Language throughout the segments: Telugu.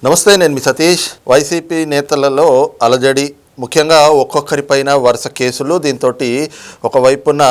నమస్తే, నేను మీ సతీష్. వైసీపీ నేతలలో అలజడి, ముఖ్యంగా ఒక్కొక్కరిపైన వరుస కేసులు. దీంతో ఒకవైపున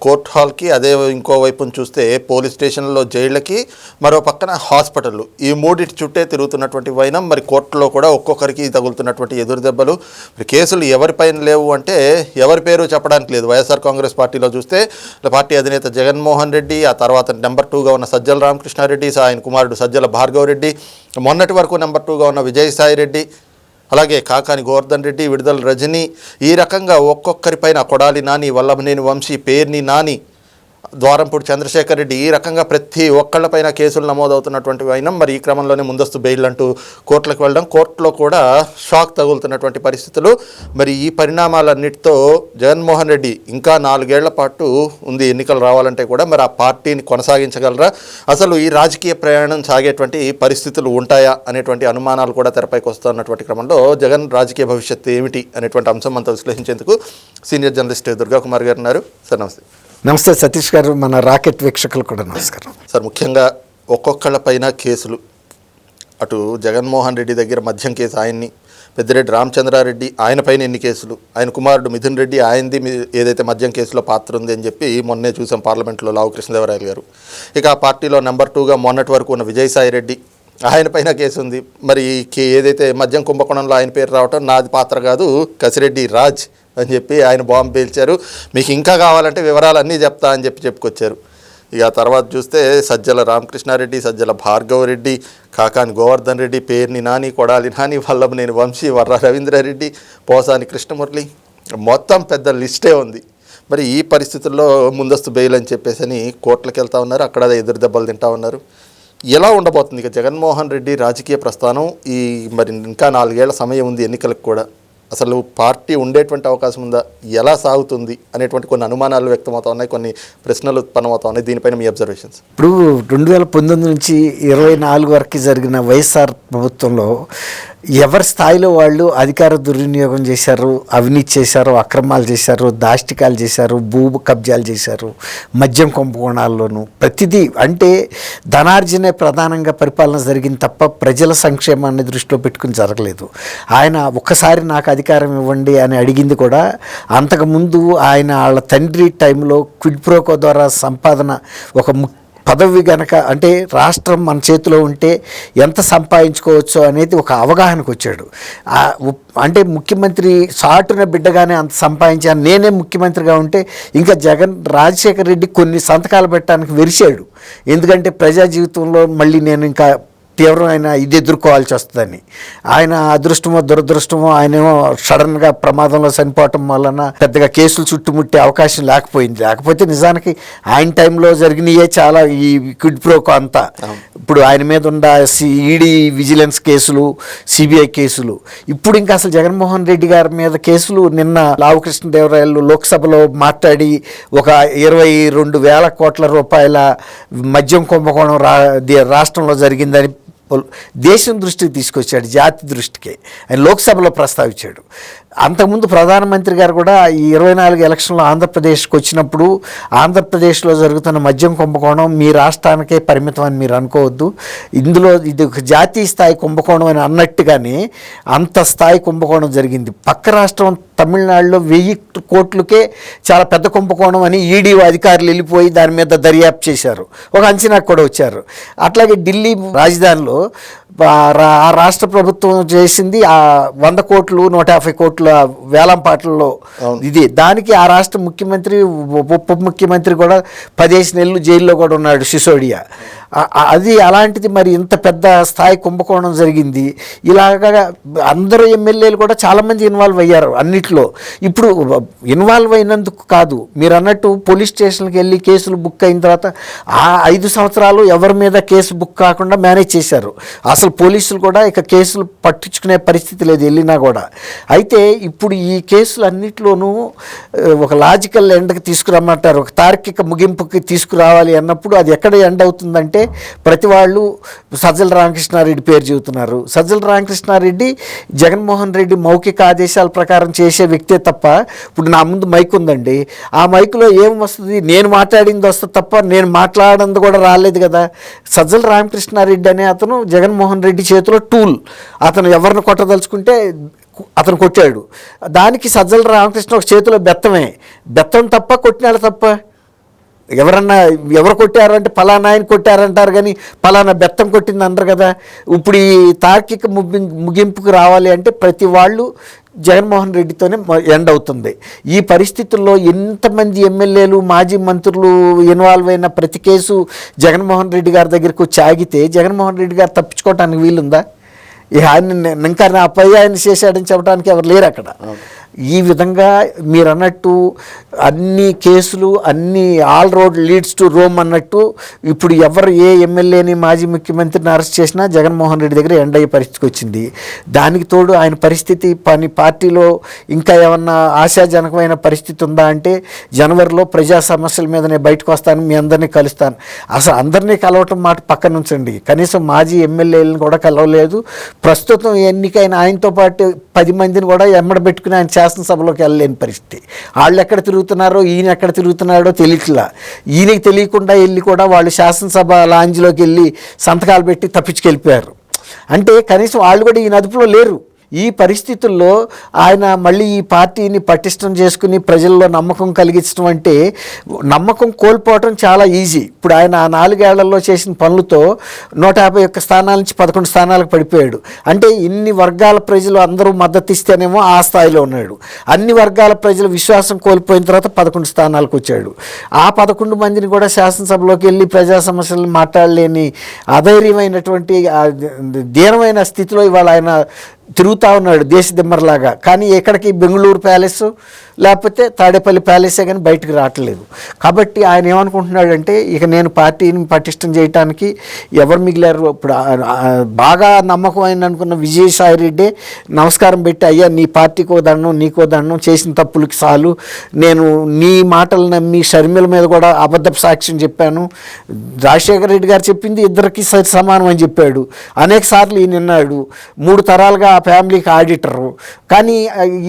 కోర్ట్ హాల్కి, అదే ఇంకోవైపున చూస్తే పోలీస్ స్టేషన్లో జైళ్ళకి, మరో పక్కన హాస్పిటళ్ళు, ఈ మూడింటి చుట్టే తిరుగుతున్నటువంటి వైనం. మరి కోర్టులో కూడా ఒక్కొక్కరికి తగులుతున్నటువంటి ఎదురు దెబ్బలు. కేసులు ఎవరిపైన లేవు అంటే ఎవరి పేరు చెప్పడానికి లేదు. వైఎస్ఆర్ కాంగ్రెస్ పార్టీలో చూస్తే పార్టీ అధినేత జగన్మోహన్ రెడ్డి, ఆ తర్వాత నెంబర్ 2గా ఉన్న సజ్జల రామకృష్ణారెడ్డి, ఆయన కుమారుడు సజ్జల భార్గవరెడ్డి, మొన్నటి వరకు నెంబర్ 2గా ఉన్న విజయసాయిరెడ్డి, అలాగే కాకాని గోవర్ధన్ రెడ్డి, విడుదల రజని, ఈ రకంగా ఒక్కొక్కరిపైన కొడాలి నాని, వల్లభనేని వంశీ, పేర్ని నాని, ద్వారంపూడి చంద్రశేఖర్ రెడ్డి, ఈ రకంగా ప్రతి ఒక్కళ్ళపైన కేసులు నమోదవుతున్నటువంటి వైనం. మరి ఈ క్రమంలోనే ముందస్తు బెయిల్ అంటూ కోర్టులకు వెళ్ళడం, కోర్టులో కూడా షాక్ తగులుతున్నటువంటి పరిస్థితులు. మరి ఈ పరిణామాలన్నిటితో జగన్మోహన్ రెడ్డి ఇంకా 4 ఏళ్ల పాటు ఉంది ఎన్నికలు రావాలంటే కూడా, మరి ఆ పార్టీని కొనసాగించగలరా, అసలు ఈ రాజకీయ ప్రయాణం సాగేటువంటి పరిస్థితులు ఉంటాయా అనేటువంటి అనుమానాలు కూడా తెరపైకి వస్తున్నటువంటి క్రమంలో జగన్ రాజకీయ భవిష్యత్తు ఏమిటి అనేటువంటి అంశం అంతా విశ్లేషించేందుకు సీనియర్ జర్నలిస్ట్ దుర్గా కుమార్ గారు ఉన్నారు. సార్ నమస్తే. నమస్తే సతీష్ గారు, మన రాకెట్ వీక్షకులు కూడా నమస్కారం. సార్, ముఖ్యంగా ఒక్కొక్కళ్ళపైన కేసులు, అటు జగన్మోహన్ రెడ్డి దగ్గర మద్యం కేసు ఆయన్ని, పెద్దిరెడ్డి రామచంద్రారెడ్డి ఆయన పైన ఎన్ని కేసులు, ఆయన కుమారుడు మిథున్ రెడ్డి ఆయనది ఏదైతే మద్యం కేసులో పాత్ర ఉంది అని చెప్పి మొన్నే చూసాం పార్లమెంట్లో లావు కృష్ణదేవరాయలు గారు. ఇక ఆ పార్టీలో నెంబర్ 2గా మొన్నటి వరకు ఉన్న విజయసాయిరెడ్డి, ఆయన పైన కేసు ఉంది. మరి ఏదైతే మద్యం కుంభకోణంలో ఆయన పేరు రావటం నాది పాత్ర కాదు, కసిరెడ్డి రాజ్ అని చెప్పి ఆయన బాంబు పేల్చారు, మీకు ఇంకా కావాలంటే వివరాలన్నీ చెప్తా అని చెప్పుకొచ్చారు. ఇక తర్వాత చూస్తే సజ్జల రామకృష్ణారెడ్డి, సజ్జల భార్గవరెడ్డి, కాకాని గోవర్ధన్ రెడ్డి, పేర్ని నాని, కొడాలి నాని, వల్లభనేని వంశీ, వర్ర రవీంద్రారెడ్డి, పోసాని కృష్ణమురళి, మొత్తం పెద్ద లిస్టే ఉంది. మరి ఈ పరిస్థితుల్లో ముందస్తు బెయిల్ అని చెప్పేసి కోర్టులకు వెళ్తూ ఉన్నారు, అక్కడ ఎదురు దెబ్బలు తింటా ఉన్నారు. ఎలా ఉండబోతుంది ఇక జగన్మోహన్ రెడ్డి రాజకీయ ప్రస్థానం? ఈ మరి ఇంకా 4 ఏళ్ల సమయం ఉంది ఎన్నికలకు కూడా, అసలు పార్టీ ఉండేటువంటి అవకాశం ఉందా, ఎలా సాగుతుంది అనేటువంటి కొన్ని అనుమానాలు వ్యక్తమవుతా ఉన్నాయి, కొన్ని ప్రశ్నలు ఉత్పన్నమవుతా ఉన్నాయి. దీనిపైన మీ అబ్జర్వేషన్స్. ఇప్పుడు 2019 నుంచి 24 వరకు జరిగిన వైఎస్ఆర్ ప్రభుత్వంలో ఎవరి స్థాయిలో వాళ్ళు అధికార దుర్వినియోగం చేశారు, అవినీతి చేశారు, అక్రమాలు చేశారు, దాష్టికాలు చేశారు, భూ కబ్జాలు చేశారు, మద్యం కుంభకోణాల్లోనూ ప్రతిదీ. అంటే ధనార్జనే ప్రధానంగా పరిపాలన జరిగింది తప్ప ప్రజల సంక్షేమాన్ని దృష్టిలో పెట్టుకుని జరగలేదు. ఆయన ఒక్కసారి నాకు అధికారం ఇవ్వండి అని అడిగింది కూడా అంతకుముందు ఆయన వాళ్ళ తండ్రి టైంలో క్విడ్ ప్రోకో ద్వారా సంపాదన, ఒక పదవి గనక అంటే రాష్ట్రం మన చేతిలో ఉంటే ఎంత సంపాదించుకోవచ్చో అనేది ఒక అవగాహనకు వచ్చాడు. అంటే ముఖ్యమంత్రి సాటున బిడ్డగానే అంత సంపాదించాను, నేనే ముఖ్యమంత్రిగా ఉంటే ఇంకా రాజశేఖర్ రెడ్డి కొన్ని సంతకాలు పెట్టడానికి వెరిశాడు. ఎందుకంటే ప్రజా జీవితంలో మళ్ళీ నేను ఇంకా తీవ్రమైన ఇది ఎదుర్కోవాల్సి వస్తుందని. ఆయన అదృష్టమో దురదృష్టమో ఆయనేమో సడన్గా ప్రమాదంలో చనిపోవటం వలన పెద్దగా కేసులు చుట్టుముట్టే అవకాశం లేకపోతే నిజానికి ఆయన టైంలో జరిగినాయే చాలా, ఈ క్విడ్ ప్రోకో అంతా. ఇప్పుడు ఆయన మీద ఉన్న ఈడీ విజిలెన్స్ కేసులు, సిబిఐ కేసులు, ఇప్పుడు ఇంకా అసలు జగన్మోహన్ రెడ్డి గారి మీద కేసులు. నిన్న లావు కృష్ణదేవరాయలు లోక్సభలో మాట్లాడి ఒక 22,000 కోట్ల రూపాయల మద్యం కుంభకోణం రాష్ట్రంలో జరిగిందని దేశం దృష్టికి తీసుకొచ్చాడు, జాతి దృష్టికి. ఆయన లోక్సభలో ప్రస్తావించాడు. అంతకుముందు ప్రధానమంత్రి గారు కూడా ఈ 24 ఎలక్షన్లో ఆంధ్రప్రదేశ్కి వచ్చినప్పుడు, ఆంధ్రప్రదేశ్లో జరుగుతున్న మద్యం కుంభకోణం మీ రాష్ట్రానికే పరిమితం అని మీరు అనుకోవద్దు, ఇందులో ఇది ఒక జాతీయ స్థాయి కుంభకోణం అని అన్నట్టుగానే అంత స్థాయి కుంభకోణం జరిగింది. పక్క రాష్ట్రం తమిళనాడులో 1000 కోట్లకే చాలా పెద్ద కుంభకోణం అని ఈడీ అధికారులు వెళ్ళిపోయి దాని మీద దర్యాప్తు చేశారు, ఒక అంచనాకు కూడా వచ్చారు. అట్లాగే ఢిల్లీ రాజధానిలో ఆ రాష్ట్ర ప్రభుత్వం చేసింది 100 కోట్లు 150 కోట్ల వేలంపాట్లలో ఇది. దానికి ఆ రాష్ట్ర ముఖ్యమంత్రి, ఉప ముఖ్యమంత్రి కూడా 15 నెలలు జైల్లో కూడా ఉన్నాడు, సిసోడియా. అది అలాంటిది. మరి ఇంత పెద్ద స్థాయి కుంభకోణం జరిగింది. ఇలాగా అందరూ ఎమ్మెల్యేలు కూడా చాలామంది ఇన్వాల్వ్ అయ్యారు అన్నిట్లో. ఇప్పుడు ఇన్వాల్వ్ అయినందుకు కాదు, మీరు అన్నట్టు పోలీస్ స్టేషన్కి వెళ్ళి కేసులు బుక్ అయిన తర్వాత ఆ 5 సంవత్సరాలు ఎవరి మీద కేసు బుక్ కాకుండా మేనేజ్ చేశారు. అసలు పోలీసులు కూడా ఇక కేసులు పట్టించుకునే పరిస్థితి లేదు వెళ్ళినా కూడా. అయితే ఇప్పుడు ఈ కేసులు అన్నిట్లోనూ ఒక లాజికల్ ఎండ్కి తీసుకురమ్మంటారు, ఒక తార్కిక ముగింపుకి తీసుకురావాలి అన్నప్పుడు అది ఎక్కడ ఎండ్ అవుతుందంటే ప్రతి వాళ్ళు సజ్జల రామకృష్ణారెడ్డి పేరు చెబుతున్నారు. సజ్జల రామకృష్ణారెడ్డి జగన్మోహన్ రెడ్డి మౌఖిక ఆదేశాల ప్రకారం చేసే వ్యక్తే తప్ప, ఇప్పుడు నా ముందు మైక్ ఉందండి, ఆ మైకులో ఏం వస్తుంది, నేను మాట్లాడింది వస్తుంది తప్ప నేను మాట్లాడింది కూడా రాలేదు కదా. సజ్జల రామకృష్ణారెడ్డి అనే అతను జగన్మోహన్ జగన్మోహన్ రెడ్డి చేతిలో టూల్. అతను ఎవరిని కొట్టదలుచుకుంటే అతను కొట్టాడు. దానికి సజ్జల రామకృష్ణ ఒక చేతిలో బెత్తం తప్ప కొట్టినాడు తప్ప. ఎవరు కొట్టారు అంటే పలానా ఆయన కొట్టారంటారు కానీ పలానా బెత్తం కొట్టింది అంటారు కదా. ఇప్పుడు ఈ తార్కిక ముగింపుకు రావాలి అంటే ప్రతి వాళ్ళు జగన్మోహన్ రెడ్డితోనే ఎండ్ అవుతుంది. ఈ పరిస్థితుల్లో ఎంతమంది ఎమ్మెల్యేలు మాజీ మంత్రులు ఇన్వాల్వ్ అయిన ప్రతి కేసు జగన్మోహన్ రెడ్డి గారి దగ్గరికి వచ్చి ఆగితే జగన్మోహన్ రెడ్డి గారు తప్పించుకోవటానికి వీలుందా? ఆయన ఇంకా నా పై ఆయన చేశాడని చెప్పడానికి ఎవరు లేరు అక్కడ. ఈ విధంగా మీరు అన్నట్టు అన్ని కేసులు అన్ని all road leads to Rome అన్నట్టు ఇప్పుడు ఎవరు ఏ ఎమ్మెల్యేని మాజీ ముఖ్యమంత్రిని అరెస్ట్ చేసినా జగన్మోహన్ రెడ్డి దగ్గర ఎండ్ అయ్యే పరిస్థితికి వచ్చింది. దానికి తోడు ఆయన పరిస్థితి పార్టీలో ఇంకా ఏమన్నా ఆశాజనకమైన పరిస్థితి ఉందా అంటే జనవరిలో ప్రజా సమస్యల మీదనే బయటకు వస్తాను, మీ అందరినీ కలుస్తాను. అసలు అందరినీ కలవటం మాట పక్కన ఉంచండి, కనీసం మాజీ ఎమ్మెల్యేలను కూడా కలవలేదు. ప్రస్తుతం ఎన్నికైన ఆయనతో పాటు 10 మందిని కూడా ఎమ్మడబెట్టుకుని ఆయన శాసనసభలోకి వెళ్ళలేని పరిస్థితి. వాళ్ళు ఎక్కడ తిరుగుతున్నారో ఈయన ఎక్కడ తిరుగుతున్నాడో తెలియట్లా. ఈయనకి తెలియకుండా వెళ్ళి కూడా వాళ్ళు శాసనసభ లాంజ్లోకి వెళ్ళి సంతకాలు పెట్టి తప్పించుకెళ్ళిపోయారు. అంటే కనీసం వాళ్ళు కూడా ఈయన అదుపులో లేరు. ఈ పరిస్థితుల్లో ఆయన మళ్ళీ ఈ పార్టీని పటిష్టం చేసుకుని ప్రజల్లో నమ్మకం కలిగించడం అంటే నమ్మకం కోల్పోవటం చాలా ఈజీ. ఇప్పుడు ఆయన ఆ 4 ఏళ్లలో చేసిన పనులతో 151 స్థానాల నుంచి 11 స్థానాలకు పడిపోయాడు. అంటే ఇన్ని వర్గాల ప్రజలు అందరూ మద్దతు ఇస్తేనేమో ఆ స్థాయిలో ఉన్నాడు. అన్ని వర్గాల ప్రజలు విశ్వాసం కోల్పోయిన తర్వాత 11 స్థానాలకు వచ్చాడు. ఆ 11 మందిని కూడా శాసనసభలోకి వెళ్ళి ప్రజా సమస్యలను మాట్లాడలేని అధైర్యమైనటువంటి దీనమైన స్థితిలో ఇవాళ ఆయన తిరుగుతూ ఉన్నాడు దేశదిమ్మర్లాగా. కానీ ఎక్కడికి బెంగళూరు ప్యాలెస్ లేకపోతే తాడేపల్లి ప్యాలెసే కానీ బయటకు రావట్లేదు. కాబట్టి ఆయన ఏమనుకుంటున్నాడంటే ఇక నేను పార్టీని పటిష్టం చేయడానికి ఎవరు మిగిలారు. ఇప్పుడు బాగా నమ్మకం అనుకున్న విజయసాయి రెడ్డి నమస్కారం పెట్టి, అయ్యా నీ పార్టీకో దండం నీకో దండం, చేసిన తప్పులకి చాలు, నేను నీ మాటలు నమ్మి షర్మిల మీద కూడా అబద్ధపు సాక్ష్యం చెప్పాను, రాజశేఖర రెడ్డి గారు చెప్పింది ఇద్దరికి సమానం అని చెప్పాడు. అనేక సార్లు ఈయన నిన్నాడు. 3 తరాలుగా ఆ ఫ్యామిలీకి ఆడిటరు. కానీ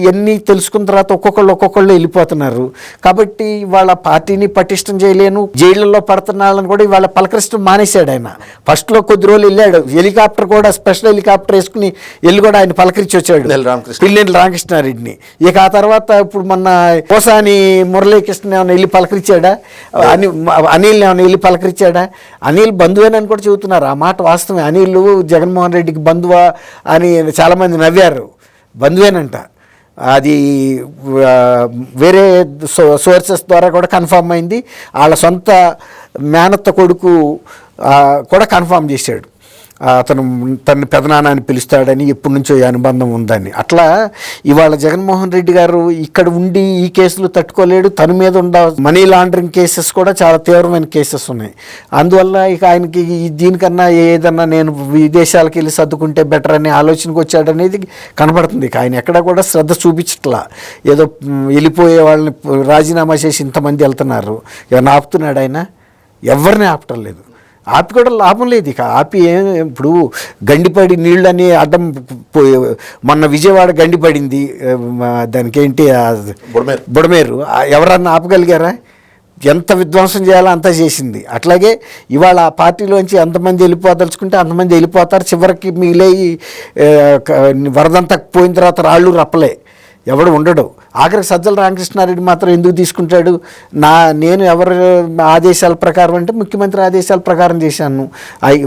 ఇవన్నీ తెలుసుకున్న తర్వాత ఒక్కొక్కళ్ళు వెళ్ళిపోతున్నారు. కాబట్టి వాళ్ళ పార్టీని పటిష్టం చేయలేను, జైళ్ళల్లో పడుతున్నాళ్ళని కూడా ఇవాళ పలకరిస్తూ మానేశాడు ఆయన. ఫస్ట్లో కొద్ది రోజులు వెళ్ళాడు, హెలికాప్టర్ కూడా స్పెషల్ హెలికాప్టర్ వేసుకుని వెళ్ళి కూడా ఆయన పలకరించి వచ్చాడు పిల్లేని రామకృష్ణారెడ్డిని. ఇక ఆ తర్వాత ఇప్పుడు మొన్న పోసాని మురళీకృష్ణ ఏమైనా వెళ్ళి పలకరించాడా, అనిల్ ఏమైనా వెళ్ళి పలకరించాడా? అనిల్ బంధువేనని కూడా చెబుతున్నారు. ఆ మాట వాస్తవమే. అనిల్ జగన్మోహన్ రెడ్డికి బంధువా అని చాలామంది నవ్వారు. బంధువేనంట. అది వేరే సోర్సెస్ ద్వారా కూడా కన్ఫర్మ్ అయింది. వాళ్ళ సొంత మేనత్త కొడుకు కూడా కన్ఫర్మ్ చేశాడు. అతను తన పెదనాన్న అని పిలుస్తాడని, ఎప్పటి నుంచో ఈ అనుబంధం ఉందని. అట్లా ఇవాళ జగన్మోహన్ రెడ్డి గారు ఇక్కడ ఉండి ఈ కేసులు తట్టుకోలేడు. తన మీద ఉండ మనీ లాండరింగ్ కేసెస్ కూడా చాలా తీవ్రమైన కేసెస్ ఉన్నాయి. అందువల్ల ఇక ఆయనకి దీనికన్నా ఏదన్నా నేను విదేశాలకు వెళ్ళి సర్దుకుంటే బెటర్ అనే ఆలోచనకు వచ్చాడనేది కనబడుతుంది. ఇక ఆయన ఎక్కడ కూడా శ్రద్ధ చూపించట్లా. ఏదో వెళ్ళిపోయే వాళ్ళని రాజీనామా చేసి ఇంతమంది వెళ్తున్నారు. ఏమైనా ఆపుతున్నాడు ఆయన? ఎవరిని ఆపటం లేదు. ఆపి కూడా లాభం లేదు. ఇక ఆపి ఇప్పుడు గండిపడి నీళ్ళని అడ్డం మొన్న విజయవాడ గండిపడింది, దానికి ఏంటి బుడమేరు, ఎవరన్నా ఆపగలిగారా? ఎంత విధ్వంసం చేయాలో అంతా చేసింది. అట్లాగే ఇవాళ ఆ పార్టీలోంచి ఎంతమంది వెళ్ళిపోదలుచుకుంటే అంతమంది వెళ్ళిపోతారు. చివరికి మిగిలే వరదంతా పోయిన తర్వాత రాళ్ళు రప్పలే, ఎవడు ఉండడు. ఆఖరికి సజ్జల రామకృష్ణారెడ్డి మాత్రం ఎందుకు తీసుకుంటాడు? నేను ఎవరి ఆదేశాల ప్రకారం అంటే ముఖ్యమంత్రి ఆదేశాల ప్రకారం చేశాను.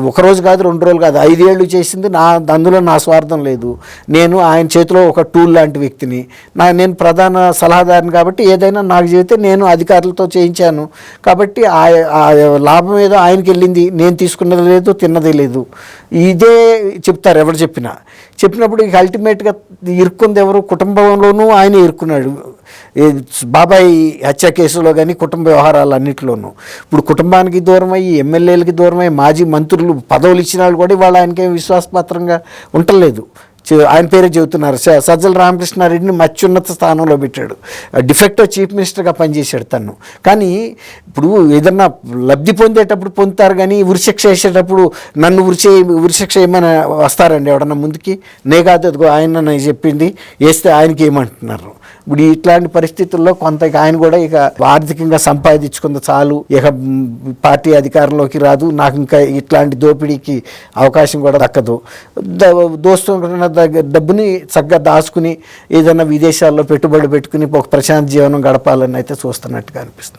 ఒకరోజు కాదు 2 రోజులు కాదు 5 ఏళ్ళు చేసింది అందులో నా స్వార్థం లేదు. నేను ఆయన చేతిలో ఒక టూల్ లాంటి వ్యక్తిని. నేను ప్రధాన సలహాదారుని కాబట్టి ఏదైనా నాకు చెబితే నేను అధికారులతో చేయించాను. కాబట్టి ఆ లాభం ఏదో ఆయనకి వెళ్ళింది, నేను తీసుకున్నది లేదు, తిన్నది లేదు. ఇదే చెప్తారు ఎవరు చెప్పినప్పుడు ఇక అల్టిమేట్గా ఇరుక్కుంది ఎవరు? కుటుంబంలోనూ ఆయన ఇరుక్కున్నాడు. బాబాయ్ హత్య కేసులో కానీ కుటుంబ వ్యవహారాలన్నింటిలోనూ. ఇప్పుడు కుటుంబానికి దూరమై, ఎమ్మెల్యేలకి దూరమై, మాజీ మంత్రులు పదవులు ఇచ్చిన వాళ్ళు కూడా ఇవాళ ఆయనకేం విశ్వాసపాత్రంగా ఉండలేదు. ఆయన పేరే చెబుతున్నారు. సజ్జల రామకృష్ణారెడ్డిని అత్యున్నత స్థానంలో పెట్టాడు. డిఫెక్టివ్ చీఫ్ మినిస్టర్గా పనిచేశాడు తను. కానీ ఇప్పుడు ఏదన్నా లబ్ధి పొందేటప్పుడు పొందుతారు, కానీ ఉరిశిక్ష వేసేటప్పుడు నన్ను ఉరిశిక్ష ఏమైనా వస్తారండి ఎవడన్నా ముందుకి? నే కాదు, అదిగో ఆయన చెప్పింది వేస్తే ఆయనకి ఏమంటున్నారు? ఇప్పుడు ఇట్లాంటి పరిస్థితుల్లో కొంత ఇక ఆయన కూడా ఇక ఆర్థికంగా సంపాదించుకుంది చాలు, ఇక పార్టీ అధికారంలోకి రాదు, నాకు ఇంకా ఇట్లాంటి దోపిడీకి అవకాశం కూడా దక్కదు, దోస్తున్న డబ్బుని చక్కగా దాచుకుని ఏదైనా విదేశాల్లో పెట్టుబడి పెట్టుకుని ఒక ప్రశాంత జీవనం గడపాలని అయితే చూస్తున్నట్టుగా అనిపిస్తుంది.